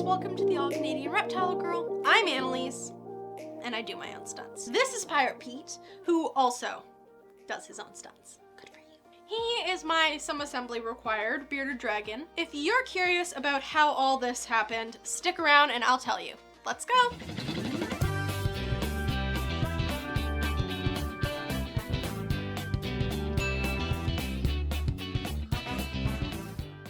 girls, welcome to the All-Canadian Reptile Girl. I'm Annaliese, and I do my own stunts. This is Pirate Pete, who also does his own stunts. Good for you. He is my some assembly required bearded dragon. If you're curious about how all this happened, stick around and I'll tell you. Let's go.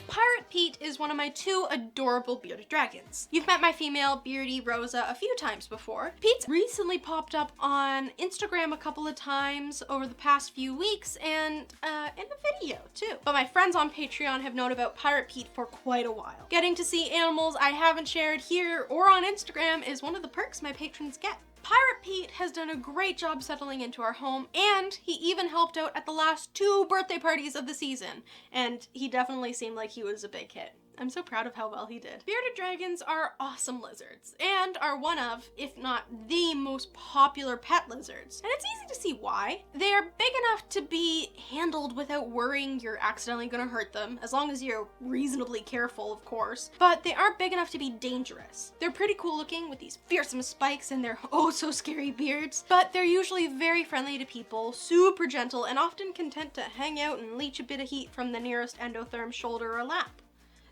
Pirate Pete is one of my two adorable bearded dragons. You've met my female Beardy Rosa a few times before. Pete's recently popped up on Instagram a couple of times over the past few weeks and in a video too. But my friends on Patreon have known about Pirate Pete for quite a while. Getting to see animals I haven't shared here or on Instagram is one of the perks my patrons get. Pirate Pete has done a great job settling into our home, and he even helped out at the last 2 birthday parties of the season, and he definitely seemed like he was a big hit. I'm so proud of how well he did. Bearded dragons are awesome lizards, and are one of, if not the most popular pet lizards. And it's easy to see why. They are big enough to be handled without worrying you're accidentally gonna hurt them, as long as you're reasonably careful, of course. But they aren't big enough to be dangerous. They're pretty cool looking with these fearsome spikes and their oh so scary beards, but they're usually very friendly to people, super gentle, and often content to hang out and leech a bit of heat from the nearest endotherm shoulder or lap.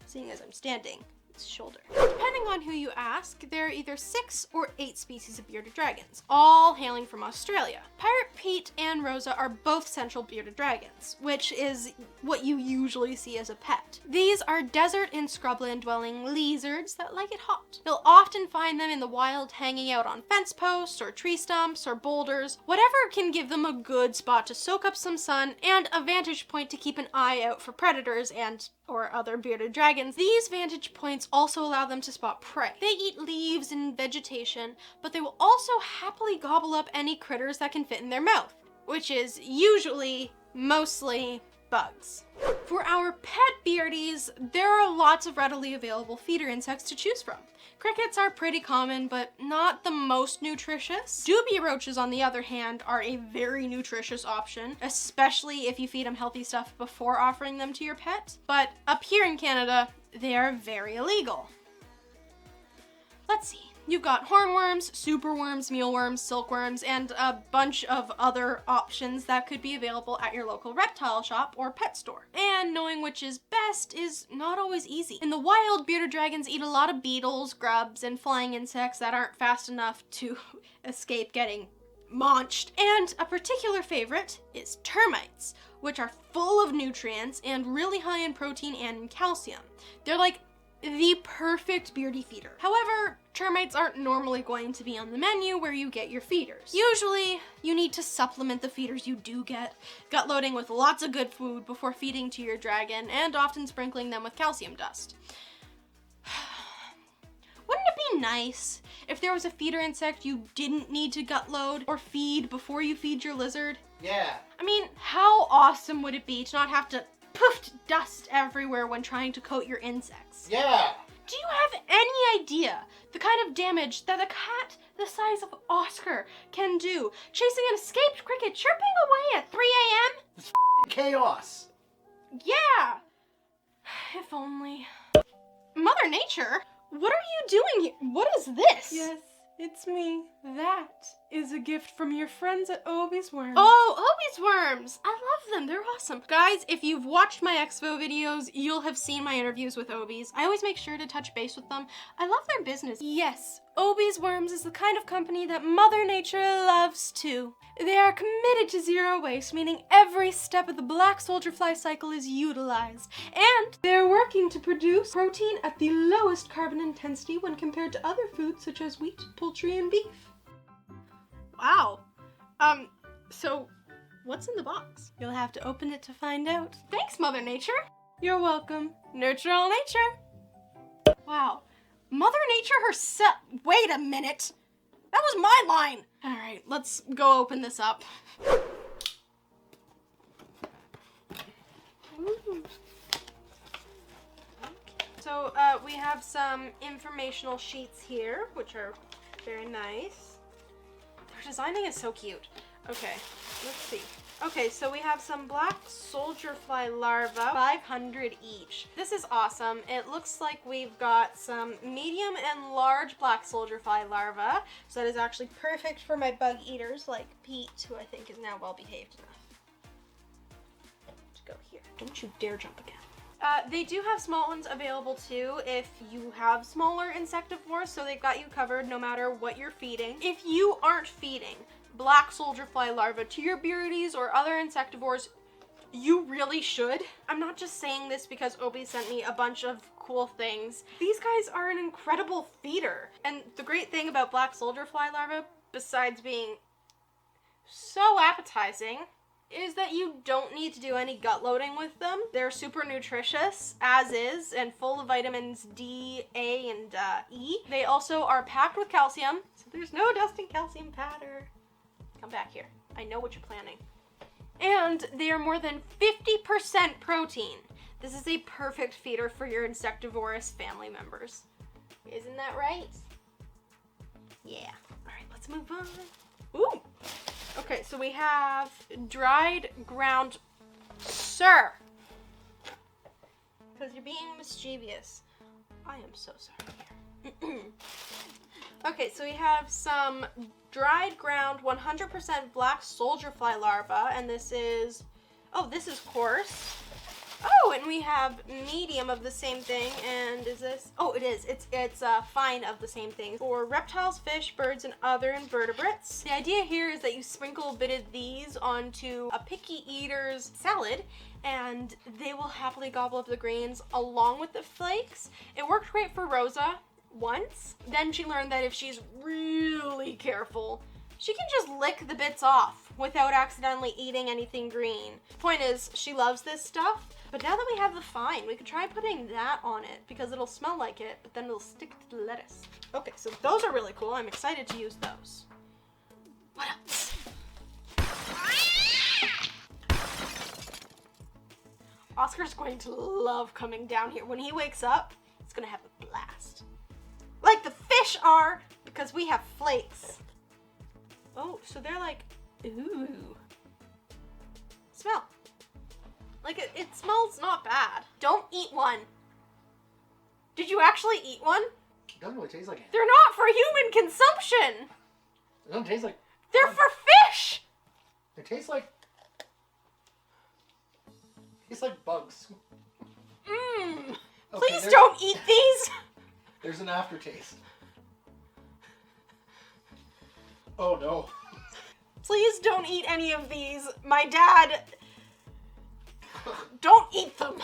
Seeing as I'm standing, it's shoulder. Depending on who you ask, there are either 6 or 8 species of bearded dragons, all hailing from Australia. Pirate Pete and Rosa are both central bearded dragons, which is what you usually see as a pet. These are desert and scrubland dwelling lizards that like it hot. You'll often find them in the wild hanging out on fence posts or tree stumps or boulders, whatever can give them a good spot to soak up some sun and a vantage point to keep an eye out for predators or other bearded dragons. These vantage points also allow them to spot prey. They eat leaves and vegetation, but they will also happily gobble up any critters that can fit in their mouth, which is usually mostly bugs. For our pet beardies, there are lots of readily available feeder insects to choose from. Crickets are pretty common, but not the most nutritious. Dubia roaches, on the other hand, are a very nutritious option, especially if you feed them healthy stuff before offering them to your pet. But up here in Canada, they are very illegal. Let's see. You've got hornworms, superworms, mealworms, silkworms, and a bunch of other options that could be available at your local reptile shop or pet store. And knowing which is best is not always easy. In the wild, bearded dragons eat a lot of beetles, grubs, and flying insects that aren't fast enough to escape getting maunched. And a particular favorite is termites, which are full of nutrients and really high in protein and in calcium. They're like the perfect beardy feeder. However, termites aren't normally going to be on the menu where you get your feeders. Usually, you need to supplement the feeders you do get, gut loading with lots of good food before feeding to your dragon, and often sprinkling them with calcium dust. Wouldn't it be nice if there was a feeder insect you didn't need to gut load or feed before you feed your lizard? Yeah. I mean, how awesome would it be to not have to poofed dust everywhere when trying to coat your insects? Yeah. Do you have any idea the kind of damage that a cat the size of Oscar can do chasing an escaped cricket chirping away at 3 a.m.? It's chaos. Yeah. If only. Mother Nature, what are you doing here? What is this? Yes, it's me. That is a gift from your friends at Obie's Worms. Oh, Obie's Worms! I love them, they're awesome. Guys, if you've watched my Expo videos, you'll have seen my interviews with Obie's. I always make sure to touch base with them. I love their business. Yes, Obie's Worms is the kind of company that Mother Nature loves too. They are committed to zero waste, meaning every step of the black soldier fly cycle is utilized. And they're working to produce protein at the lowest carbon intensity when compared to other foods such as wheat, poultry, and beef. Wow. So what's in the box? You'll have to open it to find out. Thanks, Mother Nature. You're welcome. Nurture all nature. Wow. Mother Nature herself. Wait a minute. That was my line. All right, let's go open this up. Ooh. So we have some informational sheets here, which are very nice. Their designing is so cute. Okay, let's see. Okay, so we have some black soldier fly larvae, 500 each. This is awesome. It looks like we've got some medium and large black soldier fly larvae. So that is actually perfect for my bug eaters like Pete, who I think is now well behaved enough to go here. Don't you dare jump again. They do have small ones available too if you have smaller insectivores, so they've got you covered no matter what you're feeding. If you aren't feeding black soldier fly larvae to your Burides or other insectivores, you really should. I'm not just saying this because Obie sent me a bunch of cool things. These guys are an incredible feeder. And the great thing about black soldier fly larvae, besides being so appetizing, is that you don't need to do any gut loading with them. They're super nutritious, as is, and full of vitamins D, A, and E. They also are packed with calcium, so there's no dusting calcium powder. Come back here. I know what you're planning. And they are more than 50% protein. This is a perfect feeder for your insectivorous family members. Isn't that right? Yeah. All right, let's move on. Ooh. Okay, so we have dried ground, sir. Because you're being mischievous. I am so sorry. Okay, so we have some dried ground 100% black soldier fly larvae, and this is coarse. Oh, and we have medium of the same thing, and is this? Oh, it is. It's fine of the same thing for reptiles, fish, birds, and other invertebrates. The idea here is that you sprinkle a bit of these onto a picky eater's salad, and they will happily gobble up the grains along with the flakes. It worked great for Rosa once. Then she learned that if she's really careful, she can just lick the bits off without accidentally eating anything green. Point is, she loves this stuff. But now that we have the fine, we could try putting that on it because it'll smell like it, but then it'll stick to the lettuce. Okay, so those are really cool. I'm excited to use those. What else? Oscar's going to love coming down here. When he wakes up, he's gonna have a blast. Like the fish are, because we have flakes. Oh, so they're like, ooh. Smell. Like, it smells not bad. Don't eat one. Did you actually eat one? It doesn't really taste like it. They're not for human consumption. It doesn't taste like... They're for fish. It tastes like... bugs. Mmm. Okay, Please don't eat these. There's an aftertaste. Oh, no. Please don't eat any of these. My dad... Don't eat them.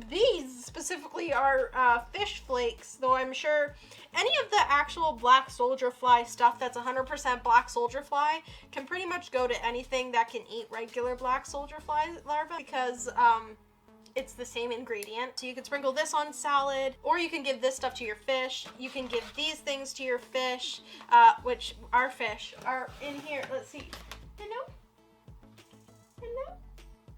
These specifically are fish flakes, though I'm sure any of the actual black soldier fly stuff that's 100% black soldier fly can pretty much go to anything that can eat regular black soldier fly larvae because it's the same ingredient. So you can sprinkle this on salad, or you can give this stuff to your fish. You can give these things to your fish, which our fish are in here. Let's see. Hello? Hello?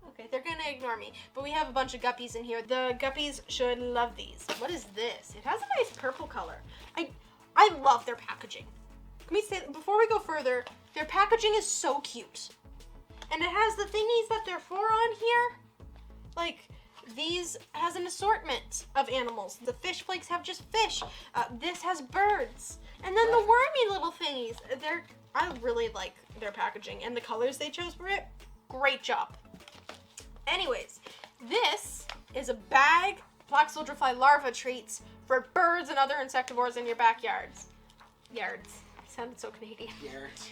Okay, they're gonna ignore me, but we have a bunch of guppies in here. The guppies should love these. What is this? It has a nice purple color. I love their packaging. Let me say, before we go further, their packaging is so cute. And it has the thingies that they're for on here. Like, these has an assortment of animals. The fish flakes have just fish. This has birds. And then the wormy little thingies. I really like their packaging, and the colors they chose for it, great job. Anyways, this is a bag of black soldier fly larva treats for birds and other insectivores in your backyards. Yards. Sounded so Canadian. Yards.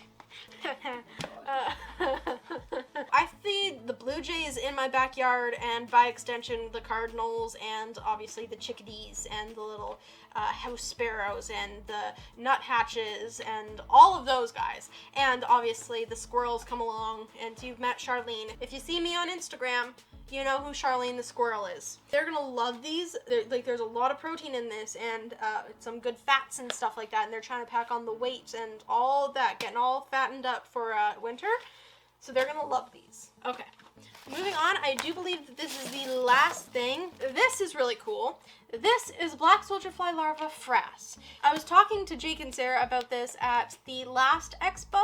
I feed the blue jays in my backyard, and by extension the cardinals, and obviously the chickadees and the little house sparrows and the nuthatches and all of those guys. And obviously the squirrels come along, and you've met Charlene. If you see me on Instagram, you know who Charlene the squirrel is. They're gonna love these. There's a lot of protein in this, and some good fats and stuff like that, and they're trying to pack on the weight and all of that, getting all fattened up for winter. So they're gonna love these. Okay. Moving on, I do believe that this is the last thing. This is really cool. This is black soldier fly larva frass. I was talking to Jake and Sarah about this at the last expo,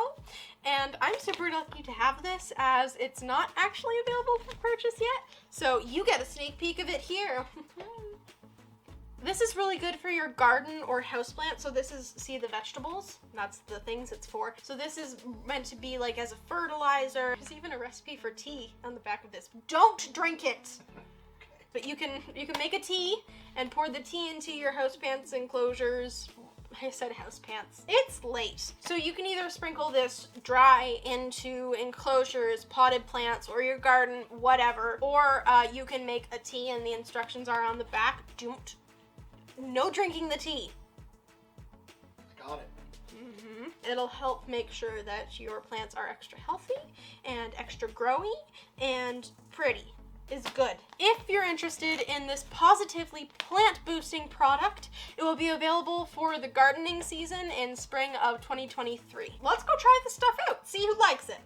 and I'm super lucky to have this as it's not actually available for purchase yet. So you get a sneak peek of it here. This is really good for your garden or houseplant. So this is, see the vegetables? That's the things it's for. So this is meant to be like as a fertilizer. There's even a recipe for tea on the back of this. Don't drink it! But you can make a tea and pour the tea into your houseplants enclosures. I said housepants. It's late. So you can either sprinkle this dry into enclosures, potted plants, or your garden, whatever. Or you can make a tea and the instructions are on the back. No drinking the tea. Got it. It'll help make sure that your plants are extra healthy and extra growy and pretty is good. If you're interested in this positively plant boosting product, it will be available for the gardening season in spring of 2023. Let's go try this stuff out, see who likes it.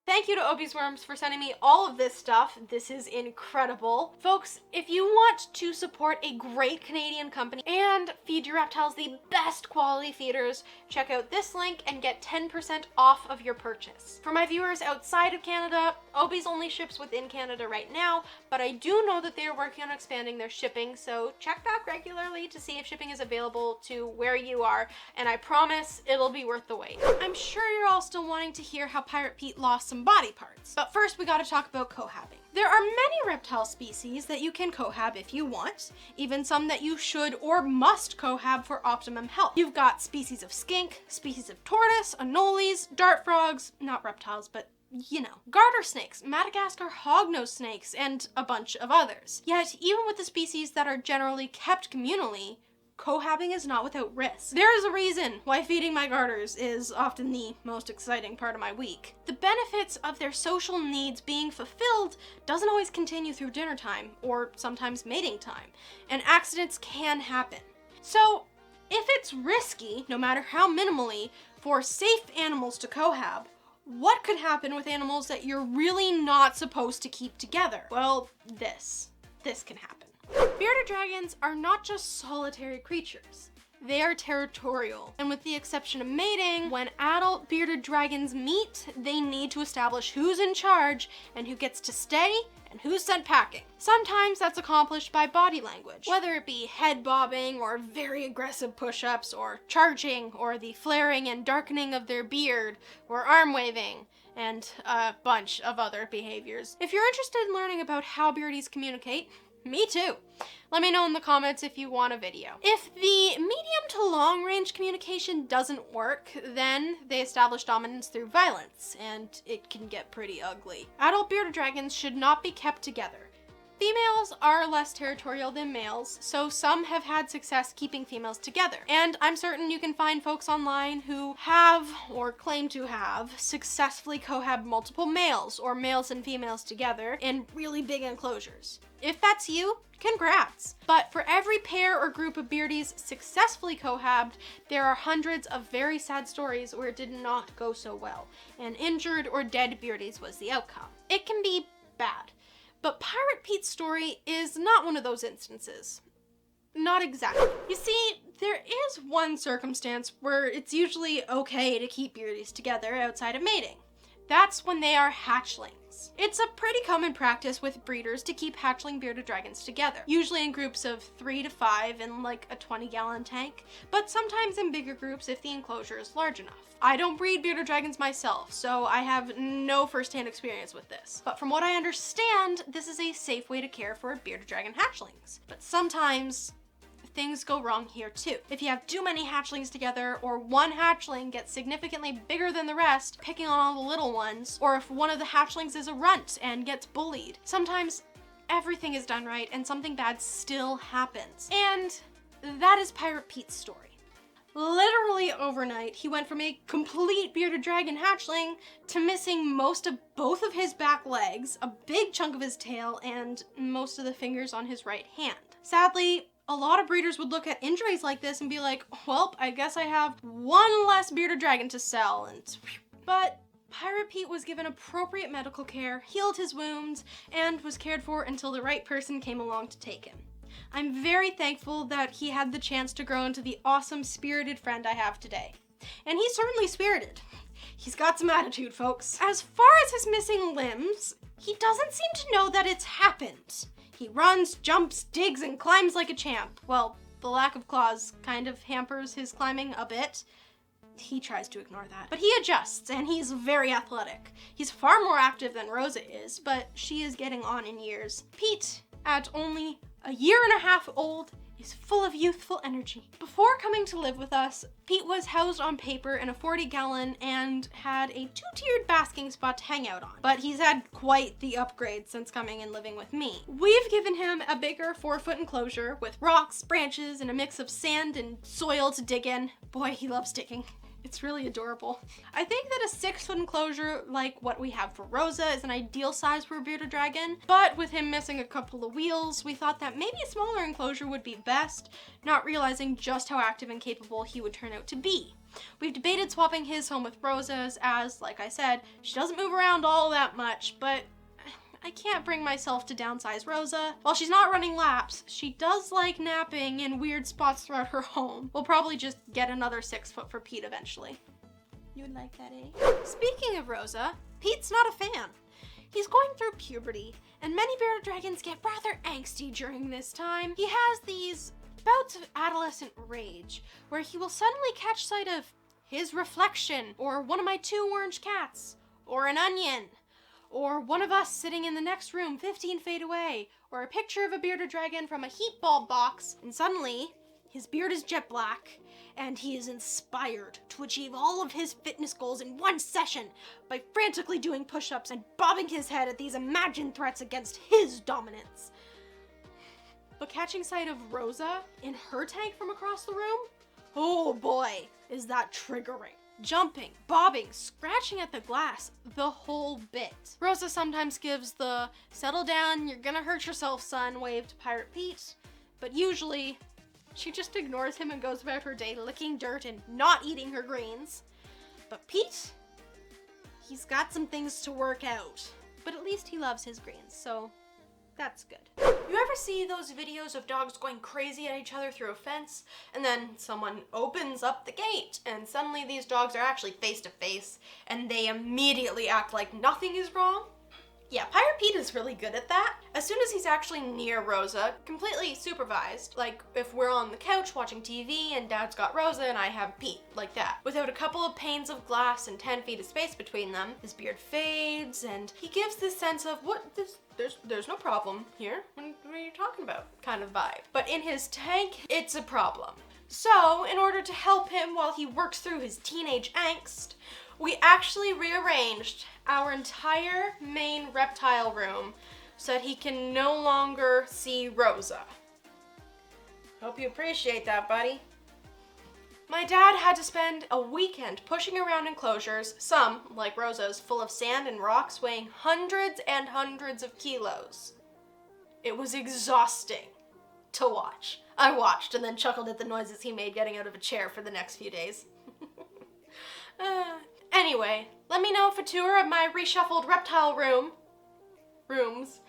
Thank you to Obie's Worms for sending me all of this stuff. This is incredible. Folks, if you want to support a great Canadian company and feed your reptiles the best quality feeders, check out this link and get 10% off of your purchase. For my viewers outside of Canada, Obie's only ships within Canada right now, but I do know that they are working on expanding their shipping, so check back regularly to see if shipping is available to where you are, and I promise it'll be worth the wait. I'm sure you're all still wanting to hear how Pirate Pete lost some body parts. But first we gotta talk about co-habbing. There are many reptile species that you can co-hab if you want, even some that you should or must co-hab for optimum health. You've got species of skink, species of tortoise, anoles, dart frogs, not reptiles, but you know, garter snakes, Madagascar hognose snakes, and a bunch of others. Yet, even with the species that are generally kept communally, co-habbing is not without risk. There is a reason why feeding my garters is often the most exciting part of my week. The benefits of their social needs being fulfilled doesn't always continue through dinner time, or sometimes mating time, and accidents can happen. So, if it's risky, no matter how minimally, for safe animals to co-hab, what could happen with animals that you're really not supposed to keep together? Well, this can happen. Bearded dragons are not just solitary creatures. They are territorial, and with the exception of mating, when adult bearded dragons meet, they need to establish who's in charge and who gets to stay and who's sent packing. Sometimes that's accomplished by body language, whether it be head bobbing or very aggressive push-ups or charging or the flaring and darkening of their beard or arm waving and a bunch of other behaviors. If you're interested in learning about how beardies communicate, me too. Let me know in the comments if you want a video. If the medium to long range communication doesn't work, then they establish dominance through violence, and it can get pretty ugly. Adult bearded dragons should not be kept together. Females are less territorial than males, so some have had success keeping females together. And I'm certain you can find folks online who have, or claim to have, successfully cohabbed multiple males or males and females together in really big enclosures. If that's you, congrats. But for every pair or group of beardies successfully cohabbed, there are hundreds of very sad stories where it did not go so well, and injured or dead beardies was the outcome. It can be bad. But Pirate Pete's story is not one of those instances. Not exactly. You see, there is one circumstance where it's usually okay to keep beardies together outside of mating. That's when they are hatchlings. It's a pretty common practice with breeders to keep hatchling bearded dragons together, usually in groups of 3 to 5 in like a 20-gallon tank, but sometimes in bigger groups if the enclosure is large enough. I don't breed bearded dragons myself, so I have no first-hand experience with this. But from what I understand, this is a safe way to care for bearded dragon hatchlings. But sometimes things go wrong here too. If you have too many hatchlings together, or one hatchling gets significantly bigger than the rest, picking on all the little ones, or if one of the hatchlings is a runt and gets bullied, sometimes everything is done right and something bad still happens. And that is Pirate Pete's story. Literally overnight, he went from a complete bearded dragon hatchling to missing most of both of his back legs, a big chunk of his tail, and most of the fingers on his right hand. Sadly, a lot of breeders would look at injuries like this and be like, well, I guess I have one less bearded dragon to sell, but Pirate Pete was given appropriate medical care, healed his wounds, and was cared for until the right person came along to take him. I'm very thankful that he had the chance to grow into the awesome, spirited friend I have today. And he's certainly spirited. He's got some attitude, folks. As far as his missing limbs, he doesn't seem to know that it's happened. He runs, jumps, digs, and climbs like a champ. Well, the lack of claws kind of hampers his climbing a bit. He tries to ignore that. But he adjusts, and he's very athletic. He's far more active than Rosa is, but she is getting on in years. Pete, at only a year and a half old, is full of youthful energy. Before coming to live with us, Pete was housed on paper in a 40-gallon and had a 2-tiered basking spot to hang out on. But he's had quite the upgrade since coming and living with me. We've given him a bigger 4-foot enclosure with rocks, branches, and a mix of sand and soil to dig in. Boy, he loves digging. It's really adorable. I think that a 6-foot enclosure like what we have for Rosa is an ideal size for a bearded dragon, but with him missing a couple of wheels, we thought that maybe a smaller enclosure would be best, not realizing just how active and capable he would turn out to be. We've debated swapping his home with Rosa's as, like I said, she doesn't move around all that much, but I can't bring myself to downsize Rosa. While she's not running laps, she does like napping in weird spots throughout her home. We'll probably just get another 6-foot for Pete eventually. You would like that, eh? Speaking of Rosa, Pete's not a fan. He's going through puberty, and many bearded dragons get rather angsty during this time. He has these bouts of adolescent rage, where he will suddenly catch sight of his reflection, or one of my 2 orange cats, or an onion, or one of us sitting in the next room 15 feet away, or a picture of a bearded dragon from a heat bulb box, and suddenly his beard is jet black, and he is inspired to achieve all of his fitness goals in one session by frantically doing push-ups and bobbing his head at these imagined threats against his dominance. But catching sight of Rosa in her tank from across the room, oh boy, is that triggering. Jumping, bobbing, scratching at the glass, the whole bit. Rosa sometimes gives the "settle down, you're gonna hurt yourself, son" wave to Pirate Pete, but usually she just ignores him and goes about her day licking dirt and not eating her greens. But Pete, he's got some things to work out, but at least he loves his greens, so that's good. You ever see those videos of dogs going crazy at each other through a fence, and then someone opens up the gate, and suddenly these dogs are actually face to face, and they immediately act like nothing is wrong? Yeah, Pirate Pete is really good at that. As soon as he's actually near Rosa, completely supervised, like if we're on the couch watching TV and Dad's got Rosa and I have Pete, like that. Without a couple of panes of glass and 10 feet of space between them, his beard fades and he gives this sense of, there's no problem here. What are you talking about? Kind of vibe. But in his tank, it's a problem. So, in order to help him while he works through his teenage angst, we actually rearranged our entire main reptile room so that he can no longer see Rosa. Hope you appreciate that, buddy. My dad had to spend a weekend pushing around enclosures, some, like Rosa's, full of sand and rocks weighing hundreds and hundreds of kilos. It was exhausting to watch. I watched and then chuckled at the noises he made getting out of a chair for the next few days. Anyway, let me know if a tour of my reshuffled reptile rooms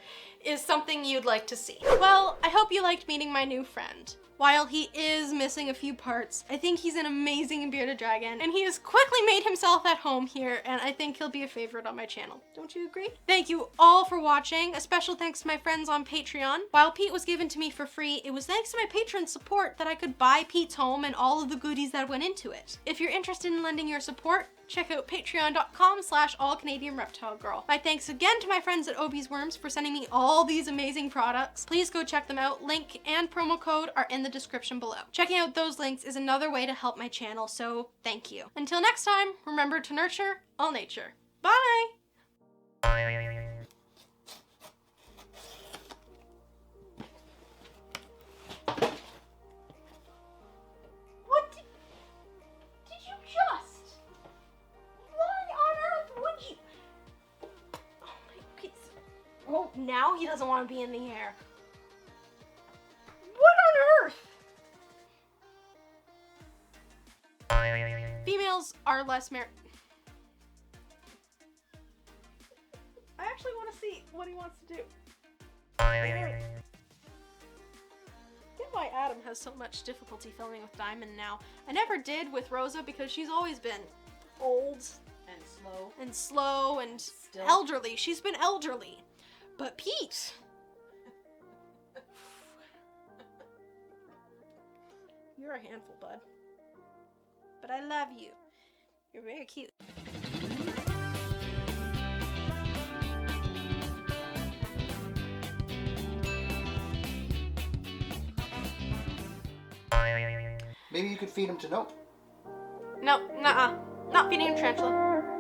is something you'd like to see. Well, I hope you liked meeting my new friend. While he is missing a few parts, I think he's an amazing bearded dragon, and he has quickly made himself at home here, and I think he'll be a favorite on my channel. Don't you agree? Thank you all for watching. A special thanks to my friends on Patreon. While Pete was given to me for free, it was thanks to my patron support that I could buy Pete's home and all of the goodies that went into it. If you're interested in lending your support, check out patreon.com/allcanadianreptilegirl. My thanks again to my friends at Obie's Worms for sending me all these amazing products. Please go check them out. Link and promo code are in the description below. Checking out those links is another way to help my channel, so thank you. Until next time, remember to nurture all nature. Bye! What did you just? Why on earth would you? Oh my piece. Oh, now he doesn't want to be in the air. What on earth? Females are less I actually want to see what he wants to do. I get why Adam has so much difficulty filming with Diamond now. I never did with Rosa because she's always been old and slow and Still. elderly. She's been elderly. But Pete, you're a handful, bud. But I love you. You're very cute. Maybe you could feed him to Nope. No, nuh-uh. Not feeding him tarantula.